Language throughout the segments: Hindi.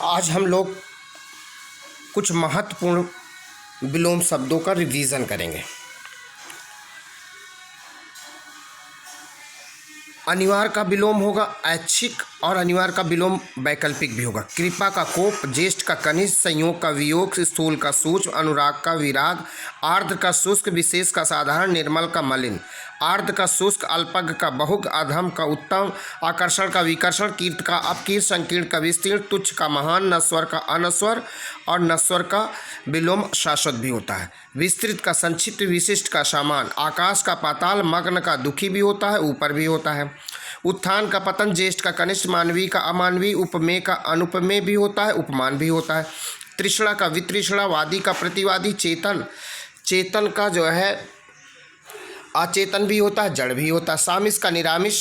आज हम लोग कुछ महत्वपूर्ण विलोम शब्दों का रिवीजन करेंगे। अनिवार्य का विलोम होगा ऐच्छिक और अनिवार्य का विलोम वैकल्पिक भी होगा। कृपा का कोप, ज्येष्ठ का कनिष्ठ, संयोग का वियोग, स्थूल का सूक्ष्म, अनुराग का विराग, आर्द्र का शुष्क, विशेष का साधारण, निर्मल का मलिन, आर्द्र का शुष्क, अल्पज्ञ का बहुग, अधम का उत्तम, आकर्षण का विकर्षण, कीर्त का अपकीर्त, संकीर्ण का विस्तीर्ण, तुच्छ का महान, नश्वर का अनश्वर और नश्वर का विलोम शाश्वत भी होता है। विस्तृत का संक्षिप्त, विशिष्ट का सामान, आकाश का पाताल, मग्न का दुखी भी होता है, ऊपर भी होता है। उत्थान का पतन, ज्येष्ठ का कनिष्ठ, मानवीय का अमानवीय, उपमेय का अनुपमेय भी होता है, उपमान भी होता है। तृष्णा का वितृष्णा, वादी का प्रतिवादी, चेतन चेतन का जो है अचेतन भी होता है, जड़ भी होता है। सामिश का निरामिष,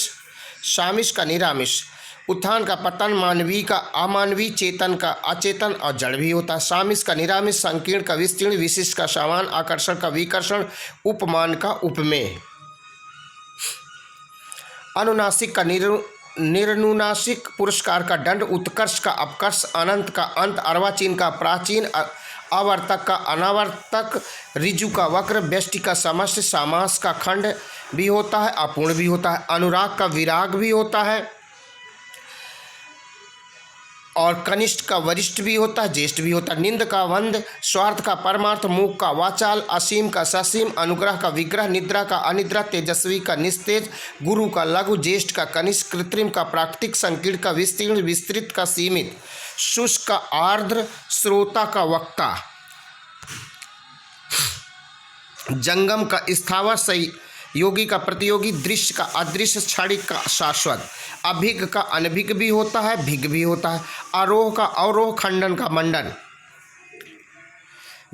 सामिश का निरामिष, उत्थान का पतन, मानवीय का अमानवीय, चेतन का अचेतन और जड़ भी होता है। सामिश का निरामिष, संकीर्ण का विस्तीर्ण, विशिष्ट का सामान, आकर्षण का विकर्षण, उपमान का उपमेय। अनुनासिक का निरनुनासिक, पुरस्कार का दंड, उत्कर्ष का अपकर्ष, अनंत का अंत, अर्वाचीन का प्राचीन, अवर्तक का अनावर्तक, ऋजु का वक्र, व्यष्टि का समस्त, समास का खंड भी होता है, अपूर्ण भी होता है। अनुराग का विराग भी होता है और कनिष्ठ का वरिष्ठ भी होता है, ज्येष्ठ भी होता है। निंद का वंद, स्वार्थ का परमार्थ, मूक का वाचाल, असीम का ससीम, अनुग्रह का विग्रह, निद्रा का अनिद्रा, तेजस्वी का निस्तेज, गुरु का लघु, ज्येष्ठ का कनिष्ठ, कृत्रिम का प्राकृतिक, संकीर्ण का विस्तीर्ण, विस्तृत का सीमित, शुष्क का आर्द्र, श्रोता का वक्ता, जंगम का स्थावर, सही योगी का प्रतियोगी, दृश्य का अदृश्य, क्षणिक का शाश्वत, अभिज्ञ का अनभिज्ञ भी होता है, भिज्ञ भी होता है। आरोह का अवरोह, खंडन का मंडन,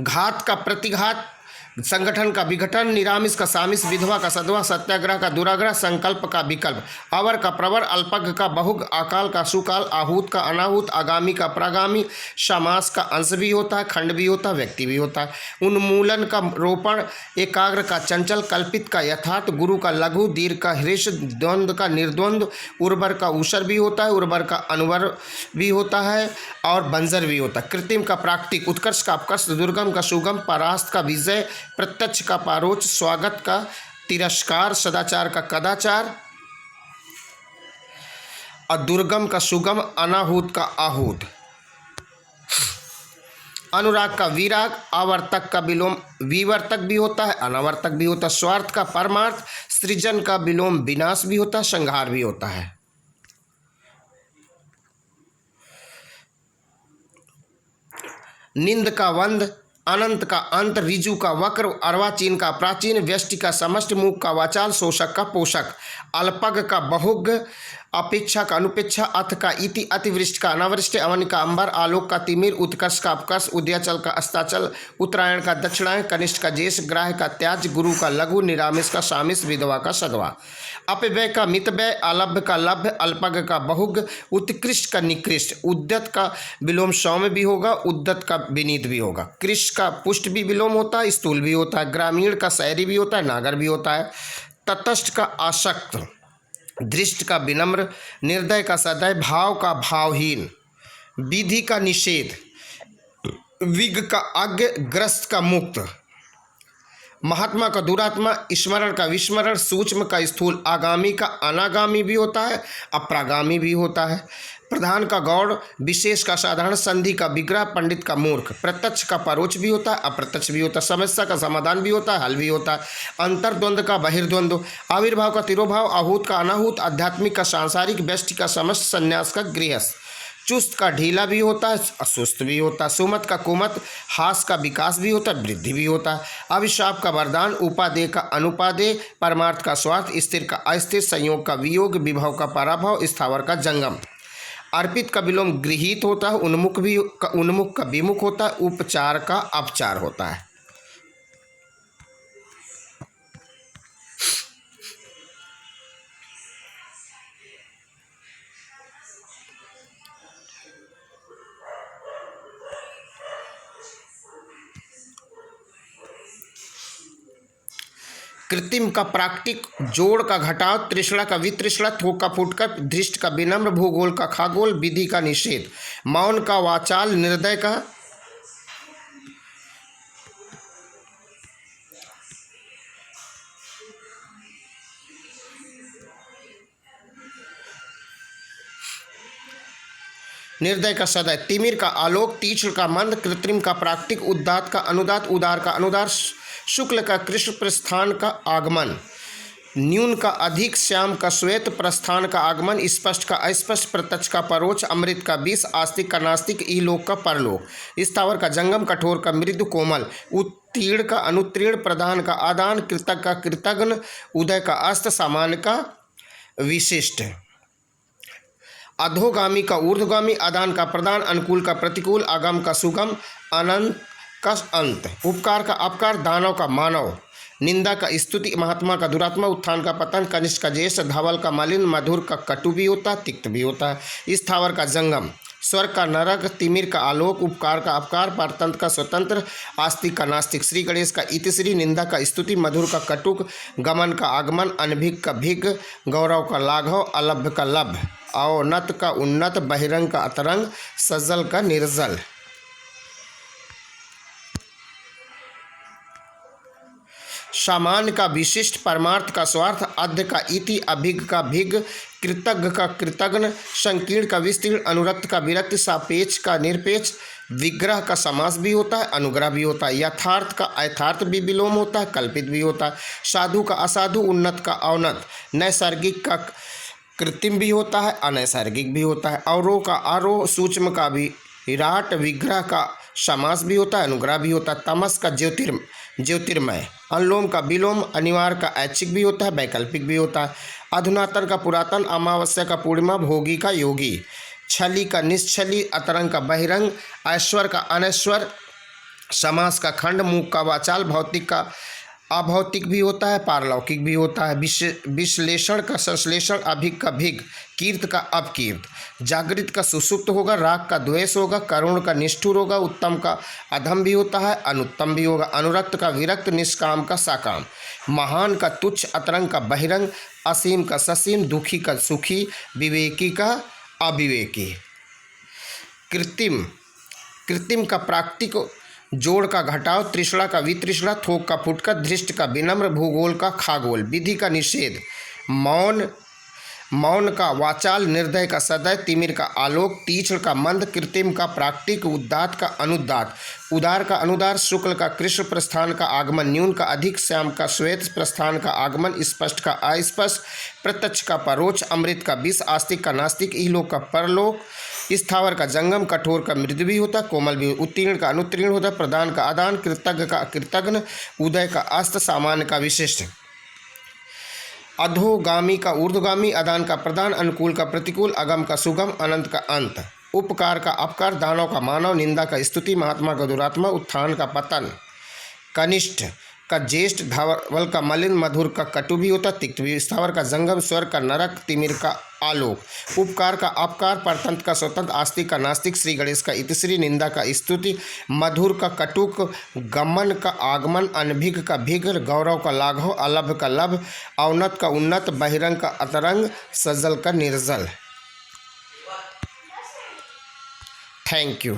घात का प्रतिघात, संगठन का विघटन, निरामिष का सामिष, विधवा का सधवा, सत्याग्रह का दुराग्रह, संकल्प का विकल्प, अवर का प्रवर, अल्पज्ञ का बहुग, अकाल का सुकाल, आहूत का अनाहूत, आगामी का प्रागामी, समास का अंश भी होता है, खंड भी होता है, व्यक्ति भी होता है। उन्मूलन का रोपण, एकाग्र का चंचल, कल्पित का यथार्थ, गुरु का लघु, दीर्घ का हृष, द्वंद्व का निर्द्वंद्व, उर्वर का ऊषर भी होता है, उर्वर का अनुवर भी होता है और बंजर भी होता है। कृत्रिम का प्राकृतिक, उत्कर्ष का अपकर्ष, दुर्गम का सुगम, परास्त का विजय, प्रत्यक्ष का पारोच, स्वागत का तिरस्कार, सदाचार का कदाचार और दुर्गम का सुगम, अनाहूत का आहूत। अनुराग का विराग, आवर्तक का विलोम विवर्तक भी होता है, अनावर्तक भी होता है। स्वार्थ का परमार्थ, सृजन का विलोम विनाश भी होता है, संहार भी होता है। निंद का वंद, अनंत का अंत, ऋजु का वक्र, अर्वाचीन का प्राचीन, व्यष्टि का समष्ट, मूक का वाचाल, शोषक का पोषक, अल्पज्ञ का बहुग, अपेक्षा का अनुपेक्षा, अथ का इति, अतिवृष्टि का अनावृष्टि, अवन का अंबर, आलोक का तिमिर, उत्कर्ष का अपकर्ष, उदयाचल का अस्ताचल, उत्तरायण का दक्षिणायन, कनिष्ठ का ज्येष्ठ, ग्राह्य का त्याज, गुरु का लघु, निरामिष का सामिष, विधवा का सधवा, अपव्यय का मितव्यय, अलभ्य का लभ्य, अल्पज्ञ का बहुग, उत्कृष्ट का निकृष्ट, उद्यत का विलोम सौम्य भी होगा, उद्यत का विनीत भी होगा। कृष्ण का पुष्ट भी विलोम होता है, स्थूल भी होता है। ग्रामीण का शहरी भी होता है, नागर भी होता है। तटस्थ का आसक्त, दृष्ट का विनम्र, निर्दय का सदय, भाव का भावहीन, विधि का निषेध, विज्ञ का अज्ञ, ग्रस्त का मुक्त, महात्मा का दुरात्मा, स्मरण का विस्मरण, सूक्ष्म का स्थूल, आगामी का अनागामी भी होता है, अप्रागामी भी होता है। प्रधान का गौड़, विशेष का साधारण, संधि का विग्रह, पंडित का मूर्ख, प्रत्यक्ष का परोक्ष भी होता है, अप्रत्यक्ष भी होता है। समस्या का समाधान भी होता है, हल भी होता है। अंतर्द्वंद का बहिर्द्वंद, आविर्भाव का तिरोभाव, आहूत का अनाहूत, आध्यात्मिक का सांसारिक, व्यष्टि का समस्त, संन्यास का गृहस्थ, चुस्त का ढीला भी होता है, असुस्त भी होता है। सुमत का कुमत, हास का विकास भी होता है, वृद्धि भी होता है। अभिशाप का वरदान, उपादेय का अनुपादेय, परमार्थ का स्वार्थ, स्थिर का अस्थिर, संयोग का वियोग, विभव का पराभव, स्थावर का जंगम। अर्पित का विलोम गृहीत होता है, उन्मुख का विमुख होता है, उपचार का अपचार होता है। कृत्रिम का प्राकृतिक, जोड़ का घटाव, तृष्णा का वितृष्णा, थोक का फुटकर, धृष्ट का विनम्र, भूगोल का खगोल, विधि का निषेध, मौन का वाचाल, निर्दय का निर्दय का सदय, तिमिर का आलोक, तीक्ष्ण का मंद, कृत्रिम का प्राकृतिक, उदात्त का अनुदात, उदार का अनुदार, शुक्ल का कृष्ण, प्रस्थान का आगमन, न्यून का अधिक, श्याम का श्वेत, प्रस्थान का आगमन, स्पष्ट का अस्पष्ट, प्रत्यक्ष का परोक्ष, अमृत का विष, आस्तिक का नास्तिक, इहलोक का परलोक, स्थावर का जंगम, कठोर का मृदु कोमल, उत्तीर्ण का अनुत्तीर्ण, प्रधान का आदान, कृतज्ञ का कृतघ्न, उदय का अस्त, सामान्य का विशिष्ट, अधोगामी का ऊर्ध्वगामी, आदान का प्रदान, अनुकूल का प्रतिकूल, आगम का सुगम, अनंत का अंत, उपकार का अपकार, दानव का मानव, निंदा का स्तुति, महात्मा का दुरात्मा, उत्थान का पतन, कनिष्ठ का ज्येष्ठ, धवल का मलिन, मधुर का कटु भी होता है, तिक्त भी होता है, स्थावर का जंगम, स्वर्ग का नरक, तिमिर का आलोक, उपकार का अपकार, परतंत्र का स्वतंत्र, आस्तिक का नास्तिक, श्री गणेश का इतिश्री, निंदा का स्तुति, मधुर का कटुक, गमन का आगमन, अनभिज्ञ का भिज्ञ, गौरव का लाघव, अलभ्य का लभ्य, अवनत का उन्नत, बहिरंग का अतरंग, सज्जल का निर्जल, सामान्य का विशिष्ट, परमार्थ का स्वार्थ, आद्य का इति, अभिज्ञ का भिज्ञ, कृतज्ञ का कृतघ्न, संकीर्ण का विस्तीर्ण, अनुरक्त का विरक्त, सापेक्ष का निरपेक्ष, विग्रह का समास भी होता है, अनुग्रह भी होता है, यथार्थ का अयथार्थ भी विलोम होता है, कल्पित भी होता है, साधु का असाधु, उन्नत का अवनत, नैसर्गिक का कृत्रिम भी होता है, अनैसर्गिक भी होता है, अवरोह का आरोह, सूक्ष्म का भी विराट, विग्रह का समास भी होता है, अनुग्रह भी होता है, तमस का ज्योतिर्मय, अनुलोम का विलोम, अनिवार्य का ऐच्छिक भी होता है, वैकल्पिक भी होता है, अधुनातन का पुरातन, अमावस्या का पूर्णिमा, भोगी का योगी, छली का निश्छली, अतरंग का बहिरंग, ऐश्वर का अनैश्वर, समास का खंड, मूक का वाचाल, भौतिक का अभौतिक भी होता है, पारलौकिक भी होता है, विश्लेषण का संश्लेषण, अभिज्ञ का भिज्ञ, कीर्त का अपकीर्त, जागृत का सुसुप्त होगा, राग का द्वेष होगा, करुण का निष्ठुर होगा, उत्तम का अधम भी होता है, अनुत्तम भी होगा, अनुरक्त का विरक्त, निष्काम का साकाम, महान का तुच्छ, अतरंग का बहिरंग, असीम का ससीम, दुखी का सुखी, विवेकी का अविवेकी, कृत्रिम का प्राकृतिक, जोड़ का घटाव, तृष्णा का वितृष्णा, थोक का फुटकर, धृष्ट का विनम्र, भूगोल का खगोल, विधि का निषेध, मौन का वाचाल, निर्दय का सदय, तिमिर का आलोक, तीक्ष्ण का मंद, कृत्रिम का प्राकृतिक, उदात्त का अनुदात, उदार का अनुदार, शुक्ल का कृष्ण, प्रस्थान का आगमन, न्यून का अधिक, श्याम का श्वेत, प्रस्थान का आगमन, स्पष्ट का अस्पष्ट, प्रत्यक्ष का परोक्ष, अमृत का विष, आस्तिक का नास्तिक, इहलोक का परलोक, स्थावर का जंगम, कठोर का मृदु भी होता, कोमल भी, उत्तीर्ण का अनुत्तीर्ण होता, प्रदान का आदान, कृतज्ञ का कृतघ्न, उदय का अस्त, सामान्य का विशिष्ट, अधोगामी का ऊर्ध्वगामी, आदान का प्रदान, अनुकूल का प्रतिकूल, अगम का सुगम, अनंत का अंत, उपकार का अपकार, दानव का मानव, निंदा का स्तुति, महात्मा का दुरात्मा, उत्थान का पतन, कनिष्ठ का ज्येष्ठ, धवल का मलिन, मधुर का कटु भी होता, तिक्त भी, स्थावर का जंगम, स्वर्ग का नरक, तिमिर का आलोक, उपकार का अपकार, परतंत्र का स्वतंत्र, आस्तिक का नास्तिक, श्री गणेश का इतिश्री, निंदा का स्तुति, मधुर का कटुक, गमन का आगमन, अनभिज्ञ का भिज्ञ, गौरव का लाघव, अलभ्य का लभ, अवनत का उन्नत, बहिरंग का अतरंग, सज्जल का निर्जल। Thank you.